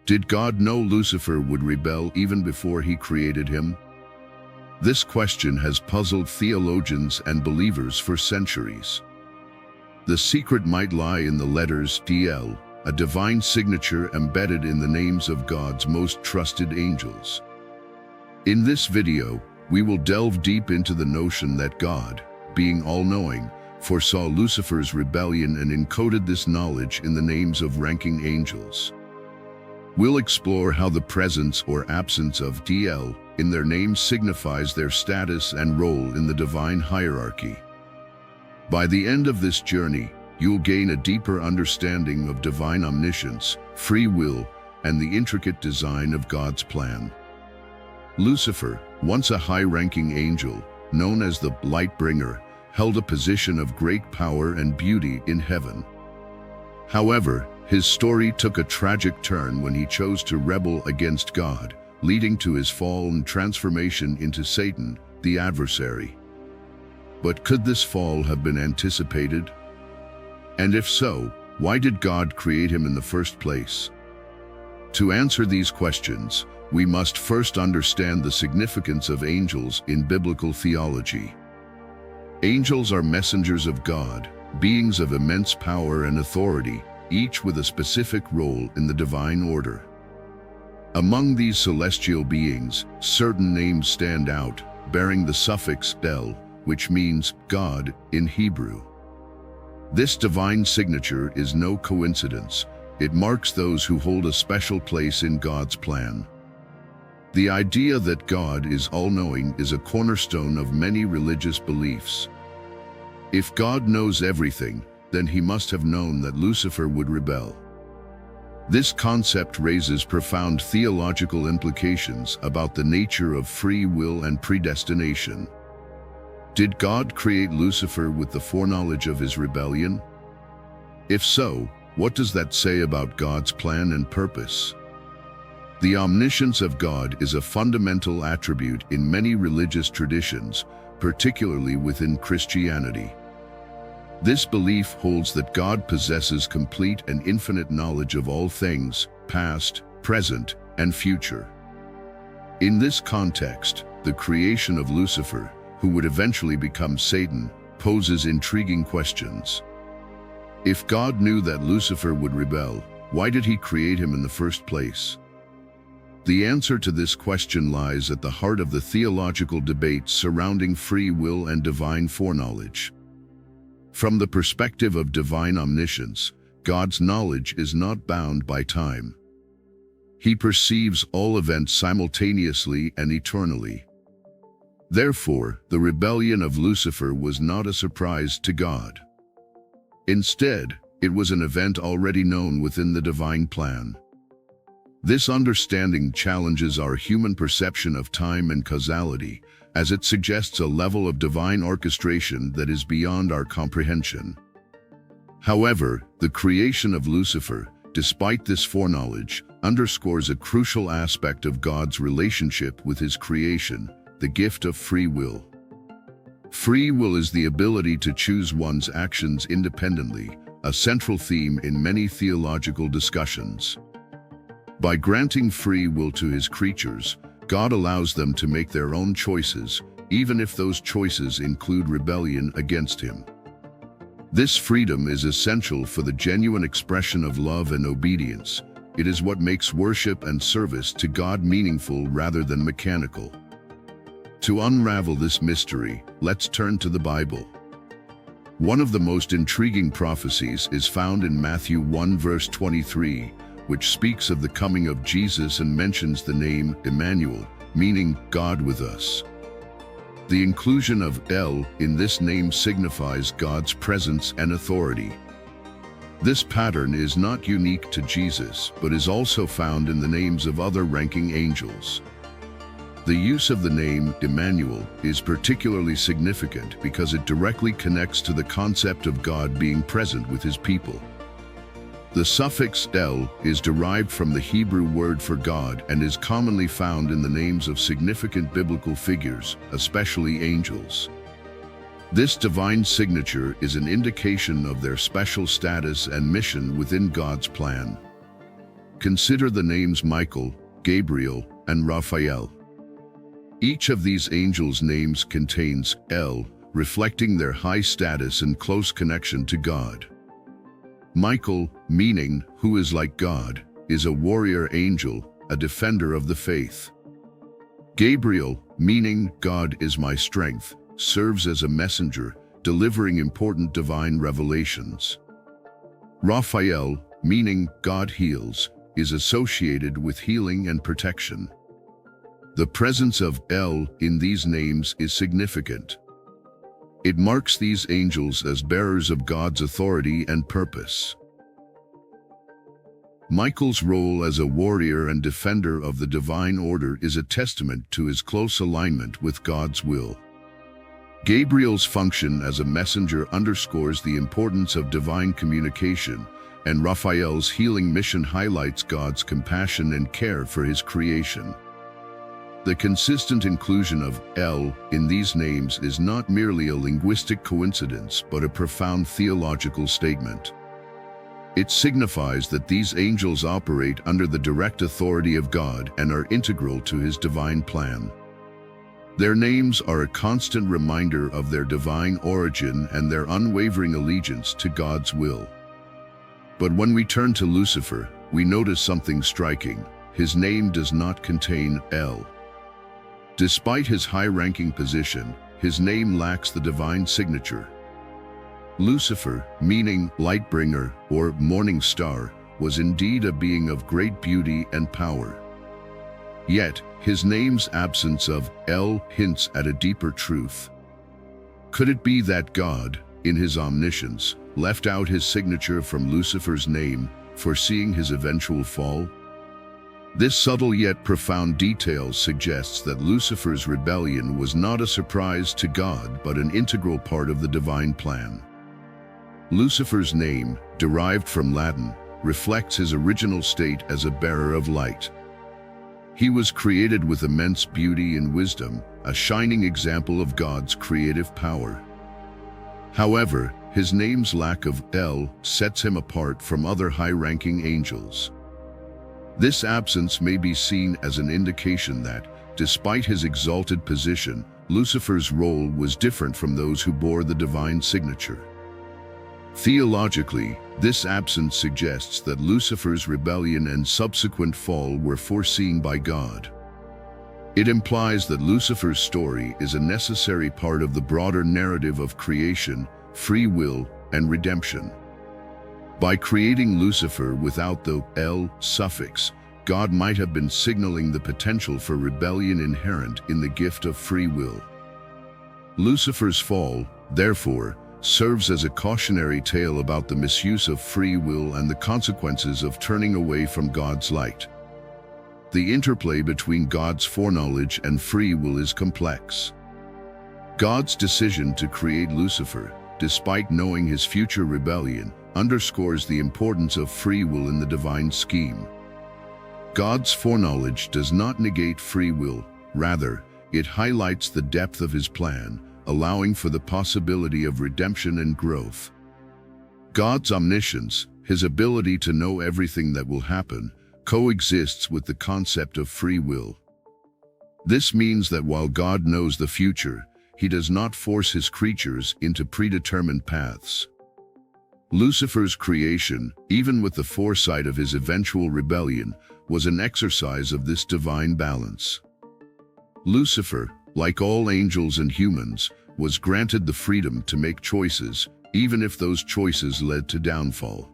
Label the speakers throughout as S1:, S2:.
S1: Did God know Lucifer would rebel even before he created him? This question has puzzled theologians and believers for centuries. The secret might lie in the letters DL, a divine signature embedded in the names of God's most trusted angels. In this video, we will delve deep into the notion that God, being all-knowing, foresaw Lucifer's rebellion and encoded this knowledge in the names of ranking angels. We'll explore how the presence or absence of DL in their names signifies their status and role in the divine hierarchy. By the end of this journey, you'll gain a deeper understanding of divine omniscience, free will, and the intricate design of God's plan. Lucifer, once a high-ranking angel, known as the light bringer, held a position of great power and beauty in heaven. However, his story took a tragic turn when he chose to rebel against God, leading to his fall and transformation into Satan, the adversary. But could this fall have been anticipated? And if so, why did God create him in the first place? To answer these questions, we must first understand the significance of angels in biblical theology. Angels are messengers of God, beings of immense power and authority, each with a specific role in the divine order. Among these celestial beings, certain names stand out, bearing the suffix El, which means God in Hebrew. This divine signature is no coincidence. It marks those who hold a special place in God's plan. The idea that God is all-knowing is a cornerstone of many religious beliefs. If God knows everything, then he must have known that Lucifer would rebel. This concept raises profound theological implications about the nature of free will and predestination. Did God create Lucifer with the foreknowledge of his rebellion? If so, what does that say about God's plan and purpose? The omniscience of God is a fundamental attribute in many religious traditions, particularly within Christianity. This belief holds that God possesses complete and infinite knowledge of all things, past, present, and future. In this context, the creation of Lucifer, who would eventually become Satan, poses intriguing questions. If God knew that Lucifer would rebel, why did he create him in the first place? The answer to this question lies at the heart of the theological debates surrounding free will and divine foreknowledge. From the perspective of divine omniscience, God's knowledge is not bound by time. He perceives all events simultaneously and eternally. Therefore, the rebellion of Lucifer was not a surprise to God. Instead, it was an event already known within the divine plan. This understanding challenges our human perception of time and causality, as it suggests a level of divine orchestration that is beyond our comprehension. However, the creation of Lucifer, despite this foreknowledge, underscores a crucial aspect of God's relationship with his creation, the gift of free will. Free will is the ability to choose one's actions independently, a central theme in many theological discussions. By granting free will to his creatures, God allows them to make their own choices, even if those choices include rebellion against him. This freedom is essential for the genuine expression of love and obedience. It is what makes worship and service to God meaningful rather than mechanical. To unravel this mystery, let's turn to the Bible. One of the most intriguing prophecies is found in Matthew 1 verse 23, which speaks of the coming of Jesus and mentions the name Emmanuel, meaning God with us. The inclusion of El in this name signifies God's presence and authority. This pattern is not unique to Jesus, but is also found in the names of other ranking angels. The use of the name Emmanuel is particularly significant because it directly connects to the concept of God being present with his people. The suffix El is derived from the Hebrew word for God and is commonly found in the names of significant biblical figures, especially angels. This divine signature is an indication of their special status and mission within God's plan. Consider the names Michael, Gabriel, and Raphael. Each of these angels' names contains El, reflecting their high status and close connection to God. Michael, meaning who is like God, is a warrior angel, a defender of the faith. Gabriel, meaning God is my strength, serves as a messenger, delivering important divine revelations. Raphael, meaning God heals, is associated with healing and protection. The presence of El in these names is significant. It marks these angels as bearers of God's authority and purpose. Michael's role as a warrior and defender of the divine order is a testament to his close alignment with God's will. Gabriel's function as a messenger underscores the importance of divine communication, and Raphael's healing mission highlights God's compassion and care for his creation. The consistent inclusion of El in these names is not merely a linguistic coincidence, but a profound theological statement. It signifies that these angels operate under the direct authority of God and are integral to his divine plan. Their names are a constant reminder of their divine origin and their unwavering allegiance to God's will. But when we turn to Lucifer, we notice something striking. His name does not contain El. Despite his high-ranking position, his name lacks the divine signature. Lucifer, meaning light-bringer or morning star, was indeed a being of great beauty and power. Yet, his name's absence of El hints at a deeper truth. Could it be that God, in his omniscience, left out his signature from Lucifer's name, foreseeing his eventual fall? This subtle yet profound detail suggests that Lucifer's rebellion was not a surprise to God but an integral part of the divine plan. Lucifer's name, derived from Latin, reflects his original state as a bearer of light. He was created with immense beauty and wisdom, a shining example of God's creative power. However, his name's lack of El sets him apart from other high-ranking angels. This absence may be seen as an indication that, despite his exalted position, Lucifer's role was different from those who bore the divine signature. Theologically, this absence suggests that Lucifer's rebellion and subsequent fall were foreseen by God. It implies that Lucifer's story is a necessary part of the broader narrative of creation, free will, and redemption. By creating Lucifer without the El suffix, God might have been signaling the potential for rebellion inherent in the gift of free will. Lucifer's fall, therefore, serves as a cautionary tale about the misuse of free will and the consequences of turning away from God's light. The interplay between God's foreknowledge and free will is complex. God's decision to create Lucifer, despite knowing his future rebellion, underscores the importance of free will in the divine scheme. God's foreknowledge does not negate free will, rather, it highlights the depth of his plan, allowing for the possibility of redemption and growth. God's omniscience, his ability to know everything that will happen, coexists with the concept of free will. This means that while God knows the future, he does not force his creatures into predetermined paths. Lucifer's creation, even with the foresight of his eventual rebellion, was an exercise of this divine balance. Lucifer, like all angels and humans, was granted the freedom to make choices, even if those choices led to downfall.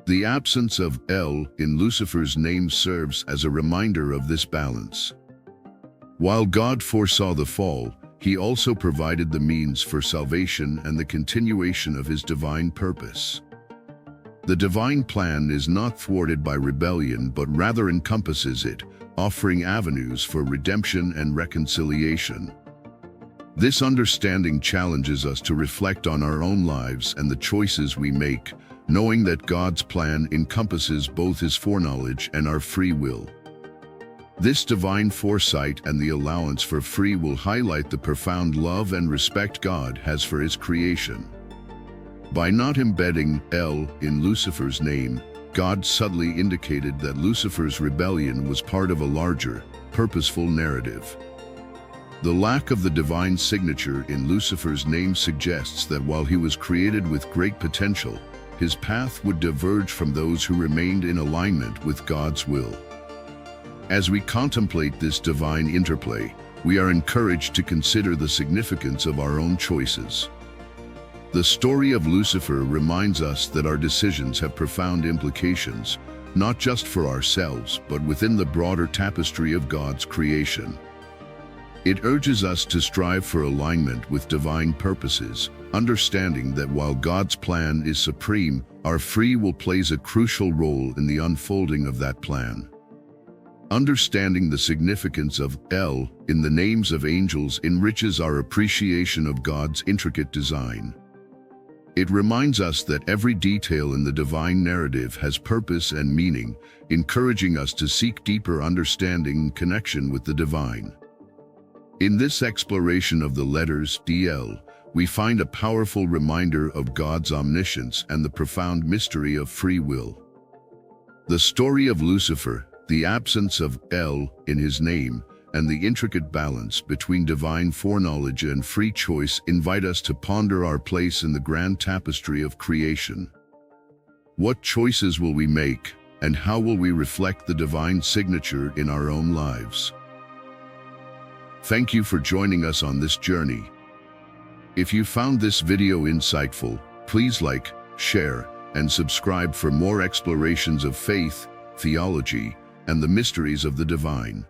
S1: The absence of El in Lucifer's name serves as a reminder of this balance. While God foresaw the fall, he also provided the means for salvation and the continuation of his divine purpose. The divine plan is not thwarted by rebellion but rather encompasses it, offering avenues for redemption and reconciliation. This understanding challenges us to reflect on our own lives and the choices we make, knowing that God's plan encompasses both his foreknowledge and our free will. This divine foresight and the allowance for free will highlight the profound love and respect God has for his creation. By not embedding El in Lucifer's name, God subtly indicated that Lucifer's rebellion was part of a larger, purposeful narrative. The lack of the divine signature in Lucifer's name suggests that while he was created with great potential, his path would diverge from those who remained in alignment with God's will. As we contemplate this divine interplay, we are encouraged to consider the significance of our own choices. The story of Lucifer reminds us that our decisions have profound implications, not just for ourselves, but within the broader tapestry of God's creation. It urges us to strive for alignment with divine purposes, understanding that while God's plan is supreme, our free will plays a crucial role in the unfolding of that plan. Understanding the significance of El in the names of angels enriches our appreciation of God's intricate design. It reminds us that every detail in the divine narrative has purpose and meaning, encouraging us to seek deeper understanding and connection with the divine. In this exploration of the letters DL, we find a powerful reminder of God's omniscience and the profound mystery of free will. The story of Lucifer, the absence of El in his name, and the intricate balance between divine foreknowledge and free choice invite us to ponder our place in the grand tapestry of creation. What choices will we make, and how will we reflect the divine signature in our own lives? Thank you for joining us on this journey. If you found this video insightful, please like, share, and subscribe for more explorations of faith, theology, and the mysteries of the divine.